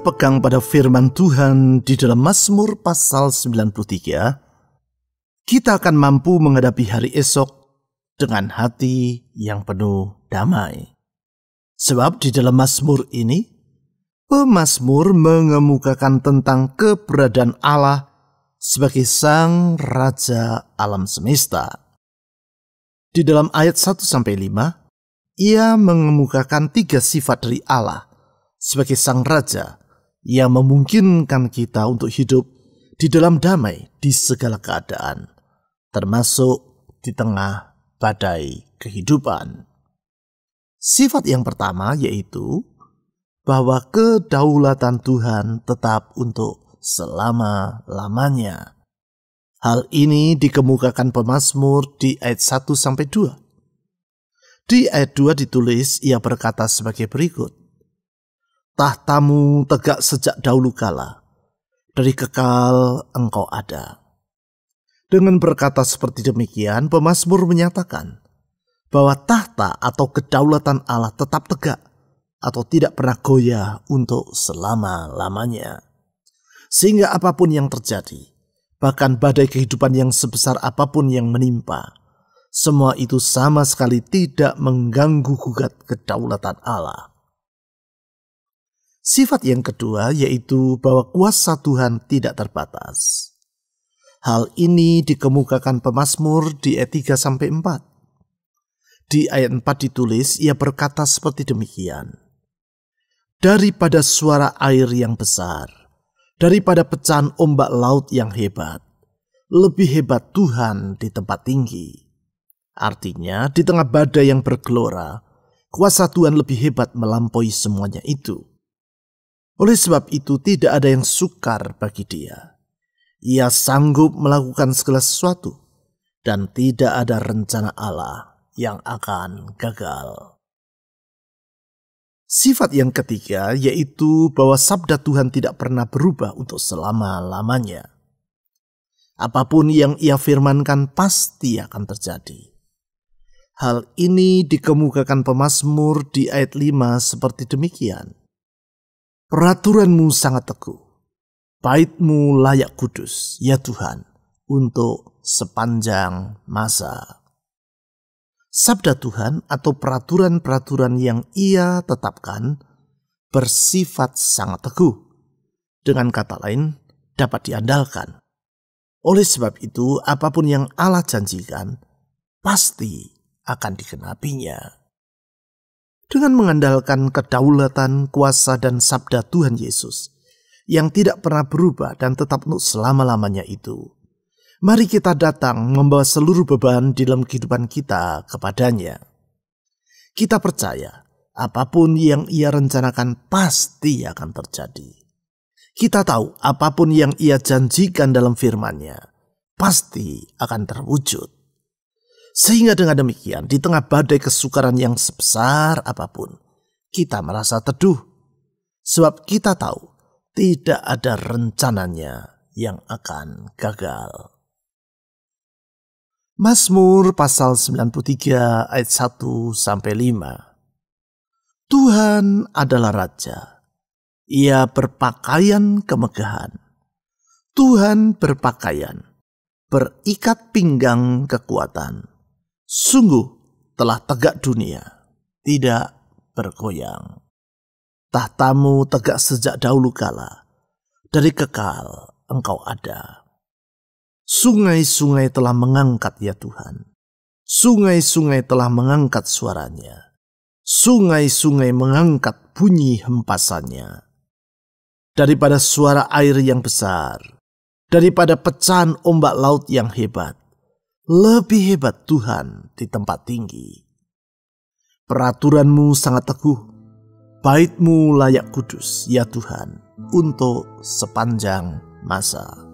berpegang pada firman Tuhan di dalam Mazmur pasal 93, kita akan mampu menghadapi hari esok dengan hati yang penuh damai. Sebab di dalam Mazmur ini, pemazmur mengemukakan tentang keberadaan Allah sebagai Sang Raja alam semesta. Di dalam ayat 1-5, ia mengemukakan 3 sifat dari Allah sebagai Sang Raja yang memungkinkan kita untuk hidup di dalam damai di segala keadaan, termasuk di tengah badai kehidupan. Sifat yang pertama yaitu bahwa kedaulatan Tuhan tetap untuk selama-lamanya. Hal ini dikemukakan pemazmur di ayat 1-2. Di ayat 2 ditulis, ia berkata sebagai berikut, "Tahtamu tegak sejak dahulu kala, dari kekal engkau ada." Dengan berkata seperti demikian, pemazmur menyatakan bahwa tahta atau kedaulatan Allah tetap tegak atau tidak pernah goyah untuk selama-lamanya. Sehingga apapun yang terjadi, bahkan badai kehidupan yang sebesar apapun yang menimpa, semua itu sama sekali tidak mengganggu gugat kedaulatan Allah. Sifat yang kedua yaitu bahwa kuasa Tuhan tidak terbatas. Hal ini dikemukakan pemazmur di ayat 3-4. Di ayat 4 ditulis, ia berkata seperti demikian, "Daripada suara air yang besar, daripada pecahan ombak laut yang hebat, lebih hebat Tuhan di tempat tinggi." Artinya, di tengah badai yang bergelora, kuasa Tuhan lebih hebat melampaui semuanya itu. Oleh sebab itu, tidak ada yang sukar bagi Dia. Ia sanggup melakukan segala sesuatu, dan tidak ada rencana Allah yang akan gagal. Sifat yang ketiga yaitu bahwa sabda Tuhan tidak pernah berubah untuk selama-lamanya. Apapun yang Ia firmankan pasti akan terjadi. Hal ini dikemukakan pemazmur di ayat 5 seperti demikian. "Peraturan-Mu sangat teguh, bait-Mu layak kudus, ya Tuhan, untuk sepanjang masa." Sabda Tuhan atau peraturan-peraturan yang Ia tetapkan bersifat sangat teguh. Dengan kata lain, dapat diandalkan. Oleh sebab itu, apapun yang Allah janjikan, pasti akan dikenapinya. Dengan mengandalkan kedaulatan, kuasa, dan sabda Tuhan Yesus yang tidak pernah berubah dan tetap untuk selama-lamanya itu, mari kita datang membawa seluruh beban di dalam kehidupan kita kepadanya. Kita percaya apapun yang Ia rencanakan pasti akan terjadi. Kita tahu apapun yang Ia janjikan dalam firman-Nya pasti akan terwujud. Sehingga dengan demikian, di tengah badai kesukaran yang sebesar apapun, kita merasa teduh. Sebab kita tahu tidak ada rencananya yang akan gagal. Mazmur pasal 93 ayat 1-5. Tuhan adalah Raja. Ia berpakaian kemegahan. Tuhan berpakaian, berikat pinggang kekuatan. Sungguh telah tegak dunia, tidak bergoyang. Tahtamu tegak sejak dahulu kala, dari kekal engkau ada. Sungai-sungai telah mengangkat ya Tuhan. Sungai-sungai telah mengangkat suaranya. Sungai-sungai mengangkat bunyi hempasannya. Daripada suara air yang besar, daripada pecahan ombak laut yang hebat, lebih hebat Tuhan di tempat tinggi. Peraturan-Mu sangat teguh, bait-Mu layak kudus, ya Tuhan, untuk sepanjang masa.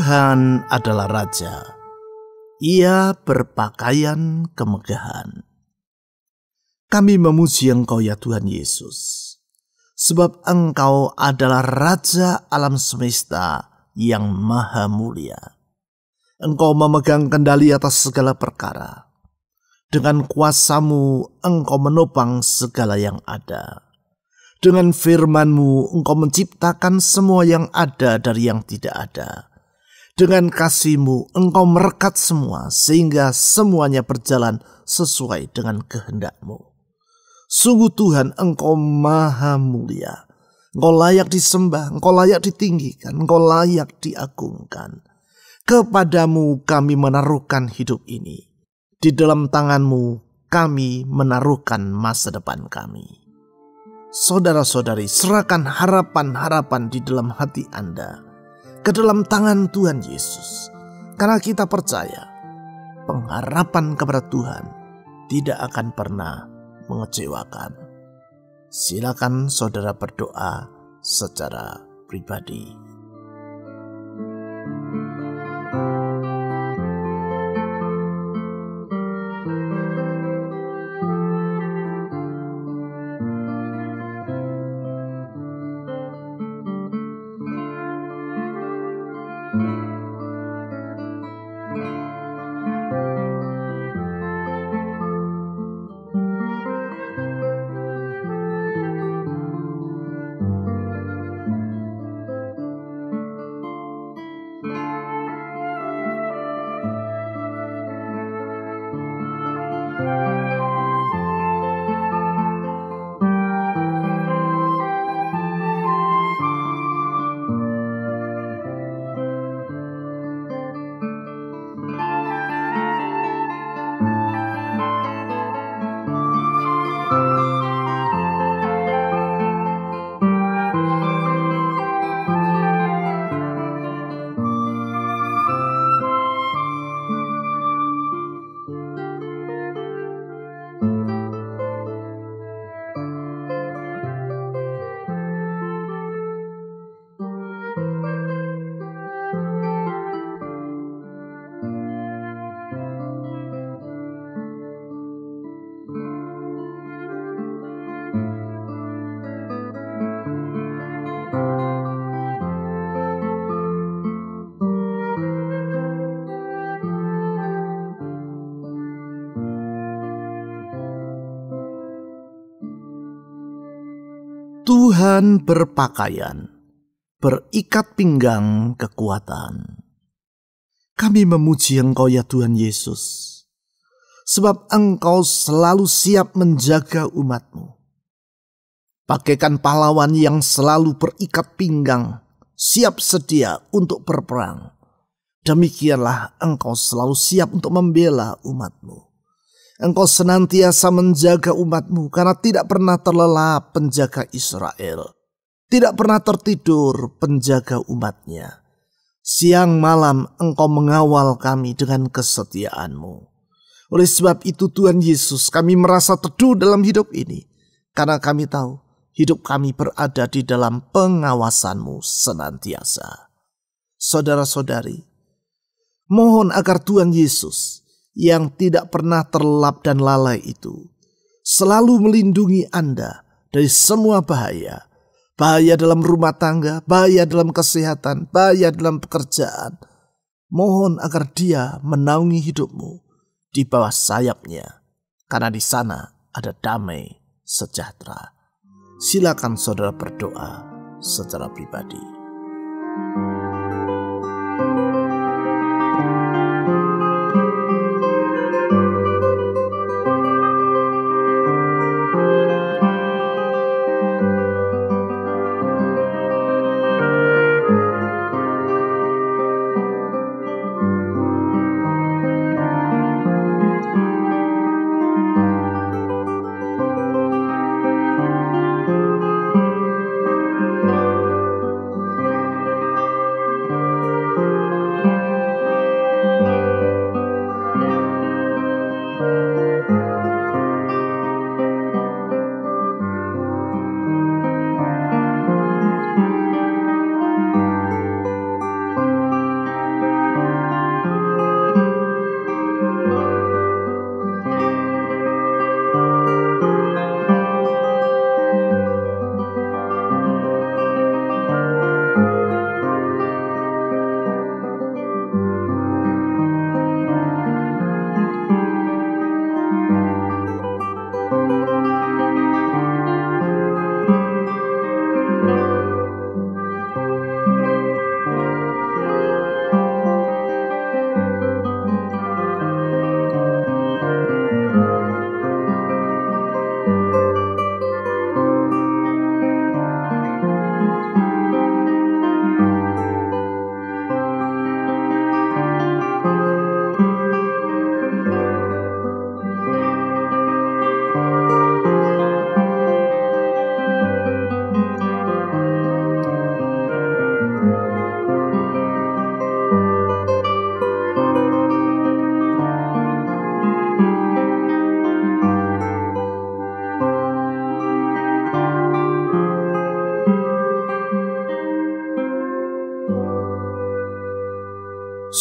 Tuhan adalah Raja. Ia berpakaian kemegahan. Kami memuji Engkau ya Tuhan Yesus, sebab Engkau adalah Raja alam semesta yang maha mulia. Engkau memegang kendali atas segala perkara. Dengan kuasa-Mu Engkau menopang segala yang ada. Dengan firman-Mu Engkau menciptakan semua yang ada dari yang tidak ada. Dengan kasih-Mu Engkau merekat semua sehingga semuanya berjalan sesuai dengan kehendak-Mu. Sungguh Tuhan, Engkau maha mulia. Engkau layak disembah, Engkau layak ditinggikan, Engkau layak diagungkan. Kepadamu kami menaruhkan hidup ini. Di dalam tangan-Mu kami menaruhkan masa depan kami. Saudara-saudari, serahkan harapan-harapan di dalam hati Anda ke dalam tangan Tuhan Yesus. Karena kita percaya pengharapan kepada Tuhan tidak akan pernah mengecewakan. Silakan saudara berdoa secara pribadi. Tuhan berpakaian, berikat pinggang kekuatan. Kami memuji Engkau ya Tuhan Yesus, sebab Engkau selalu siap menjaga umat-Mu. Bagaikan pahlawan yang selalu berikat pinggang, siap sedia untuk berperang. Demikianlah Engkau selalu siap untuk membela umat-Mu. Engkau senantiasa menjaga umat-Mu karena tidak pernah terlelap penjaga Israel. Tidak pernah tertidur penjaga umat-Nya. Siang malam Engkau mengawal kami dengan kesetiaan-Mu. Oleh sebab itu Tuhan Yesus, kami merasa teduh dalam hidup ini. Karena kami tahu hidup kami berada di dalam pengawasan-Mu senantiasa. Saudara-saudari, mohon agar Tuhan Yesus yang tidak pernah terlelap dan lalai itu selalu melindungi Anda dari semua bahaya. Bahaya dalam rumah tangga, bahaya dalam kesehatan, bahaya dalam pekerjaan. Mohon agar Dia menaungi hidupmu di bawah sayap-Nya, karena di sana ada damai sejahtera. Silakan saudara berdoa secara pribadi.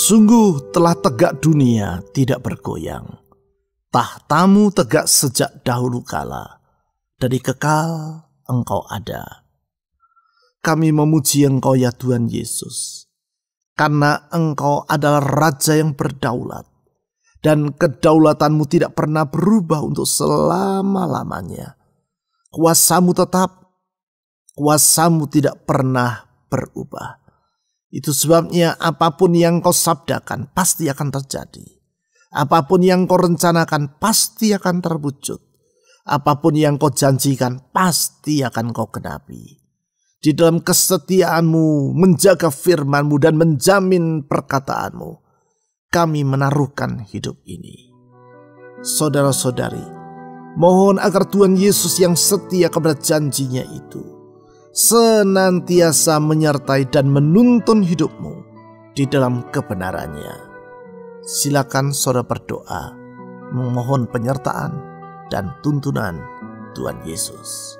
Sungguh telah tegak dunia tidak bergoyang. Tahtamu tegak sejak dahulu kala. Dari kekal Engkau ada. Kami memuji Engkau ya Tuhan Yesus. Karena Engkau adalah Raja yang berdaulat. Dan kedaulatanmu tidak pernah berubah untuk selama-lamanya. Kuasamu tetap, kuasamu tidak pernah berubah. Itu sebabnya apapun yang kau sabdakan pasti akan terjadi. Apapun yang kau rencanakan pasti akan terwujud. Apapun yang kau janjikan pasti akan kau genapi. Di dalam kesetiaanmu menjaga firman-Mu dan menjamin perkataanmu, kami menaruhkan hidup ini. Saudara-saudari, mohon agar Tuhan Yesus yang setia kepada janjinya itu senantiasa menyertai dan menuntun hidupmu di dalam kebenarannya. Silakan saudara berdoa, memohon penyertaan dan tuntunan Tuhan Yesus.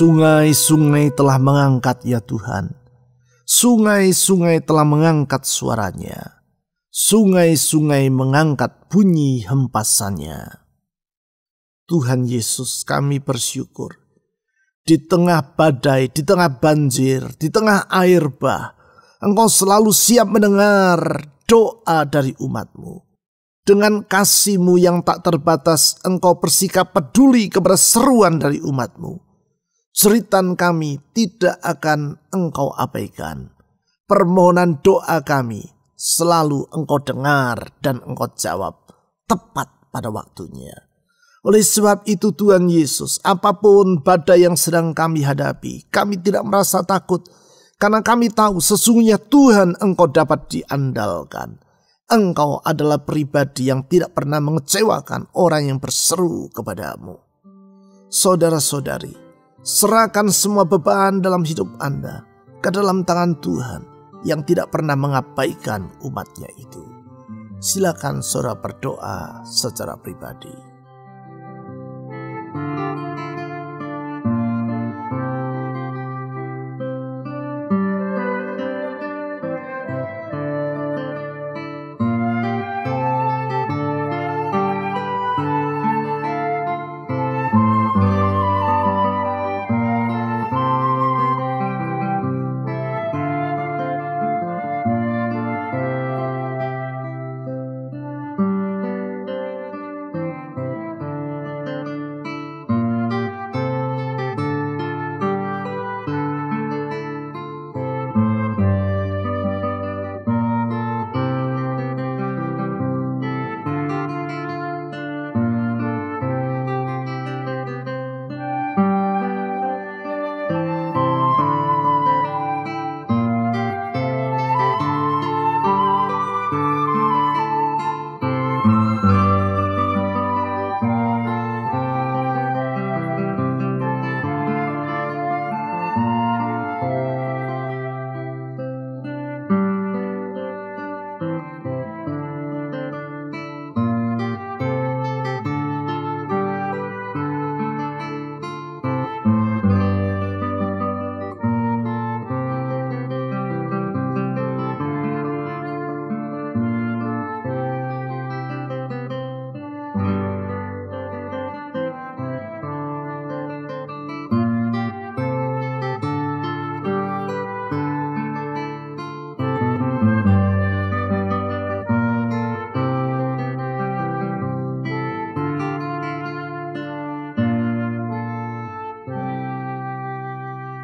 Sungai-sungai telah mengangkat ya Tuhan. Sungai-sungai telah mengangkat suaranya. Sungai-sungai mengangkat bunyi hempasannya. Tuhan Yesus, kami bersyukur. Di tengah badai, di tengah banjir, di tengah air bah, Engkau selalu siap mendengar doa dari umat-Mu. Dengan kasih-Mu yang tak terbatas, Engkau bersikap peduli kepada seruan dari umat-Mu. Jeritan kami tidak akan Engkau abaikan. Permohonan doa kami selalu Engkau dengar dan Engkau jawab tepat pada waktunya. Oleh sebab itu Tuhan Yesus, apapun badai yang sedang kami hadapi, kami tidak merasa takut. Karena kami tahu sesungguhnya Tuhan Engkau dapat diandalkan. Engkau adalah pribadi yang tidak pernah mengecewakan orang yang berseru kepadamu. Saudara-saudari, serahkan semua beban dalam hidup Anda ke dalam tangan Tuhan yang tidak pernah mengabaikan umatnya itu. Silakan saudara berdoa secara pribadi.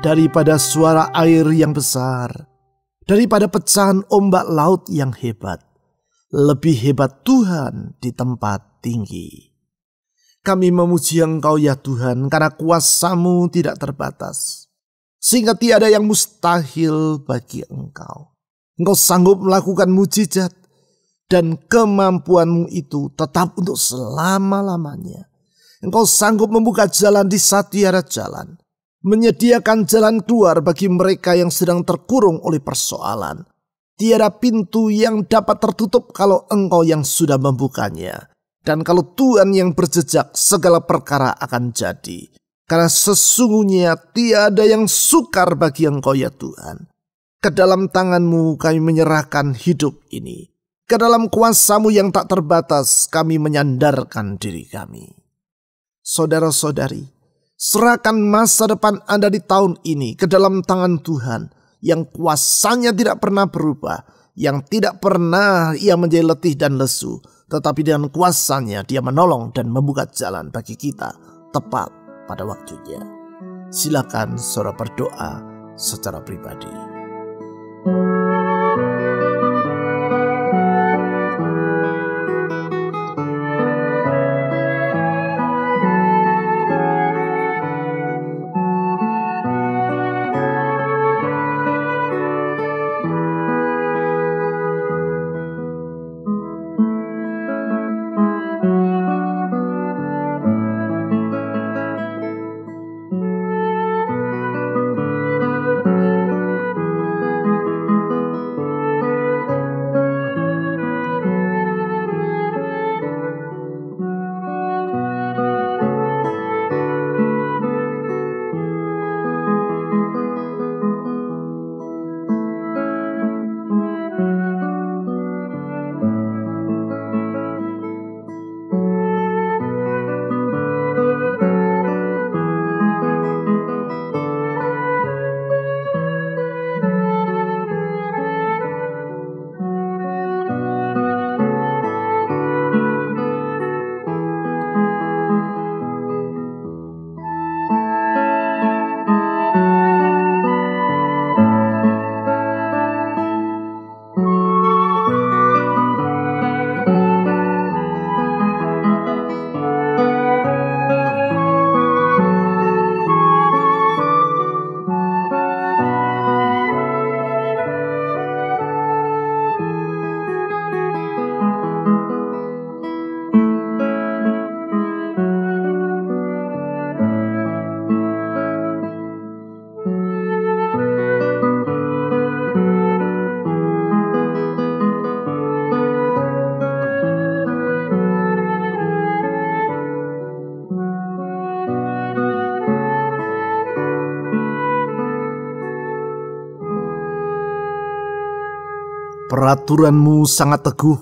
daripada suara air yang besar, daripada pecahan ombak laut yang hebat. Lebih hebat Tuhan di tempat tinggi. Kami memuji Engkau ya Tuhan, karena kuasa-Mu tidak terbatas, sehingga tiada yang mustahil bagi Engkau. Engkau sanggup melakukan mujizat, dan kemampuan-Mu itu tetap untuk selama-lamanya. Engkau sanggup membuka jalan di saat tiada jalan, menyediakan jalan keluar bagi mereka yang sedang terkurung oleh persoalan. Tiada pintu yang dapat tertutup kalau Engkau yang sudah membukanya. Dan kalau Tuhan yang berjejak, segala perkara akan jadi. Karena sesungguhnya tiada yang sukar bagi Engkau ya Tuhan. Ke dalam tangan-Mu kami menyerahkan hidup ini. Ke dalam kuasa-Mu yang tak terbatas kami menyandarkan diri kami. Saudara-saudari, serahkan masa depan Anda di tahun ini ke dalam tangan Tuhan, yang kuasanya tidak pernah berubah, yang tidak pernah ia menjadi letih dan lesu, tetapi dengan kuasanya dia menolong dan membuka jalan bagi kita tepat pada waktunya. Silakan saudara berdoa secara pribadi. Peraturan-Mu sangat teguh,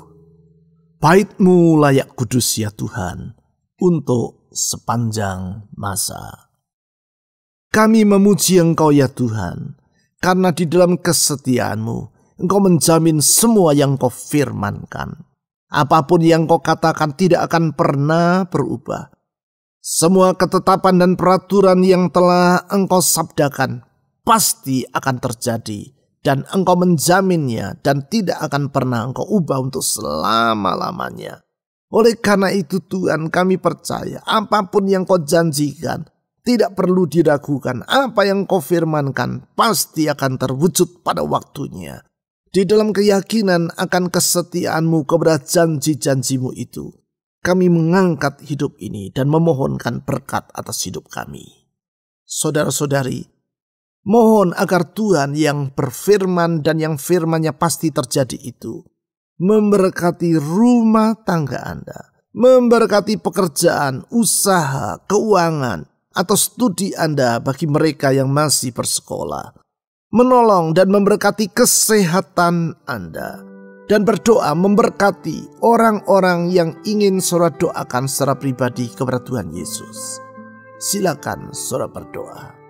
bait-Mu layak kudus ya Tuhan, untuk sepanjang masa. Kami memuji Engkau ya Tuhan, karena di dalam kesetiaan-Mu, Engkau menjamin semua yang Kau firmankan. Apapun yang Kau katakan tidak akan pernah berubah. Semua ketetapan dan peraturan yang telah Engkau sabdakan pasti akan terjadi. Dan Engkau menjaminnya dan tidak akan pernah Engkau ubah untuk selama-lamanya. Oleh karena itu Tuhan, kami percaya apapun yang Kau janjikan tidak perlu diragukan. Apa yang Kau firmankan pasti akan terwujud pada waktunya. Di dalam keyakinan akan kesetiaan-Mu kepada janji-janji-Mu itu, kami mengangkat hidup ini dan memohonkan berkat atas hidup kami. Saudara-saudari, mohon agar Tuhan yang berfirman dan yang firman-Nya pasti terjadi itu memberkati rumah tangga Anda, memberkati pekerjaan, usaha, keuangan, atau studi Anda bagi mereka yang masih bersekolah, menolong dan memberkati kesehatan Anda, dan berdoa memberkati orang-orang yang ingin saudara doakan secara pribadi kepada Tuhan Yesus. Silakan saudara berdoa.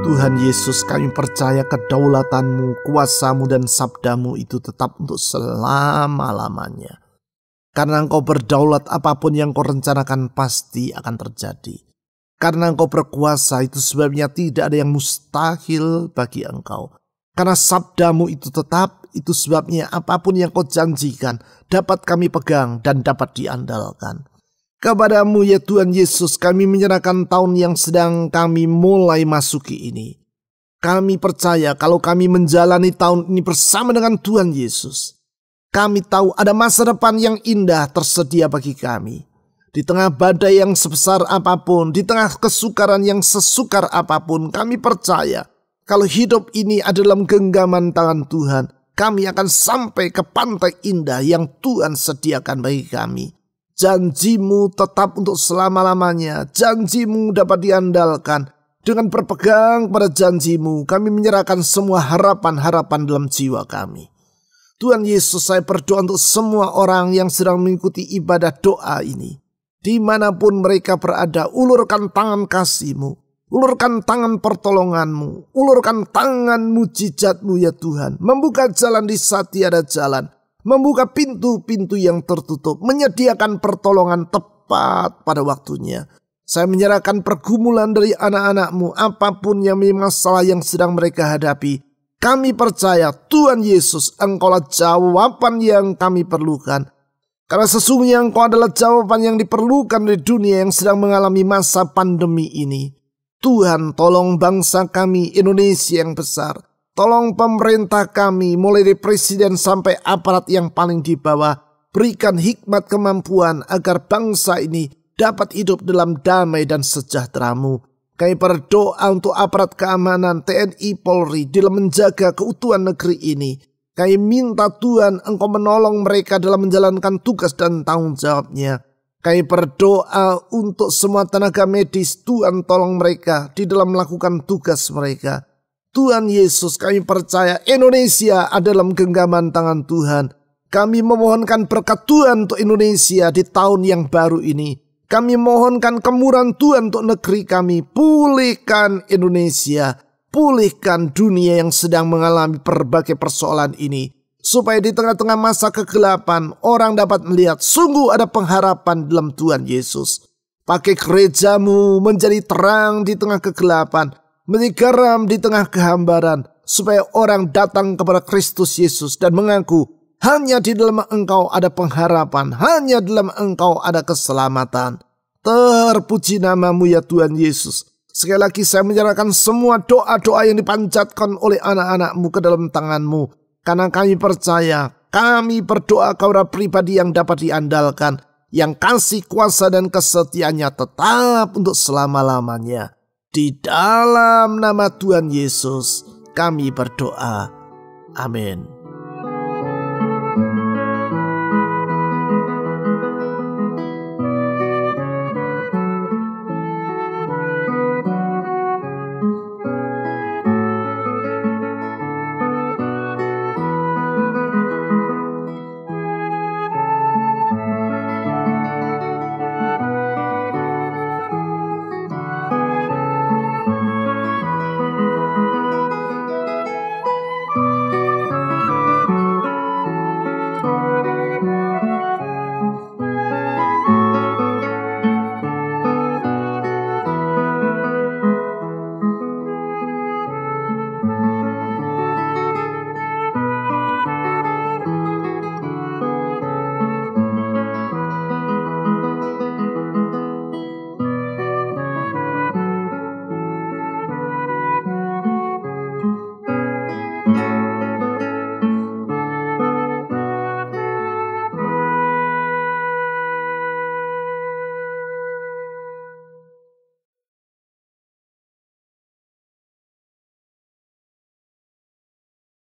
Tuhan Yesus, kami percaya kedaulatan-Mu, kuasa-Mu dan sabda-Mu itu tetap untuk selama-lamanya. Karena Engkau berdaulat, apapun yang Kau rencanakan pasti akan terjadi. Karena Engkau berkuasa, itu sebabnya tidak ada yang mustahil bagi Engkau. Karena sabda-Mu itu tetap, itu sebabnya apapun yang Kau janjikan dapat kami pegang dan dapat diandalkan. Kepada-Mu ya Tuhan Yesus, kami menyerahkan tahun yang sedang kami mulai masuki ini. Kami percaya kalau kami menjalani tahun ini bersama dengan Tuhan Yesus, kami tahu ada masa depan yang indah tersedia bagi kami. Di tengah badai yang sebesar apapun, di tengah kesukaran yang sesukar apapun, kami percaya kalau hidup ini ada dalam genggaman tangan Tuhan, kami akan sampai ke pantai indah yang Tuhan sediakan bagi kami. Janji-Mu tetap untuk selama-lamanya. Janji-Mu dapat diandalkan. Dengan berpegang pada janji-Mu, kami menyerahkan semua harapan-harapan dalam jiwa kami. Tuhan Yesus, saya berdoa untuk semua orang yang sedang mengikuti ibadah doa ini. Dimanapun mereka berada, ulurkan tangan kasih-Mu. Ulurkan tangan pertolongan-Mu. Ulurkan tangan mujizat-Mu ya Tuhan. Membuka jalan di saat tiada jalan. Membuka pintu-pintu yang tertutup. Menyediakan pertolongan tepat pada waktunya. Saya menyerahkan pergumulan dari anak-anak-Mu. Apapun yang memang masalah yang sedang mereka hadapi. Kami percaya Tuhan Yesus, Engkaulah jawaban yang kami perlukan. Karena sesungguhnya Engkau adalah jawaban yang diperlukan di dunia yang sedang mengalami masa pandemi ini. Tuhan, tolong bangsa kami Indonesia yang besar. Tolong pemerintah kami mulai dari presiden sampai aparat yang paling di bawah. Berikan hikmat kemampuan agar bangsa ini dapat hidup dalam damai dan sejahtera-Mu. Kami berdoa untuk aparat keamanan TNI Polri dalam menjaga keutuhan negeri ini. Kami minta Tuhan Engkau menolong mereka dalam menjalankan tugas dan tanggung jawabnya. Kami berdoa untuk semua tenaga medis. Tuhan tolong mereka di dalam melakukan tugas mereka. Tuhan Yesus, kami percaya Indonesia ada dalam genggaman tangan Tuhan. Kami memohonkan berkat Tuhan untuk Indonesia di tahun yang baru ini. Kami mohonkan kemurahan Tuhan untuk negeri kami. Pulihkan Indonesia. Pulihkan dunia yang sedang mengalami berbagai persoalan ini. Supaya di tengah-tengah masa kegelapan, orang dapat melihat sungguh ada pengharapan dalam Tuhan Yesus. Pakai gereja-Mu menjadi terang di tengah kegelapan. Menjadi garam di tengah kehambaran. Supaya orang datang kepada Kristus Yesus dan mengaku, hanya di dalam Engkau ada pengharapan. Hanya dalam Engkau ada keselamatan. Terpuji nama-Mu ya Tuhan Yesus. Sekali lagi saya menyerahkan semua doa-doa yang dipanjatkan oleh anak-anak-Mu ke dalam tangan-Mu. Karena kami percaya, kami berdoa kepada pribadi yang dapat diandalkan. Yang kasih kuasa dan kesetiaannya tetap untuk selama-lamanya. Di dalam nama Tuhan Yesus kami berdoa. Amin.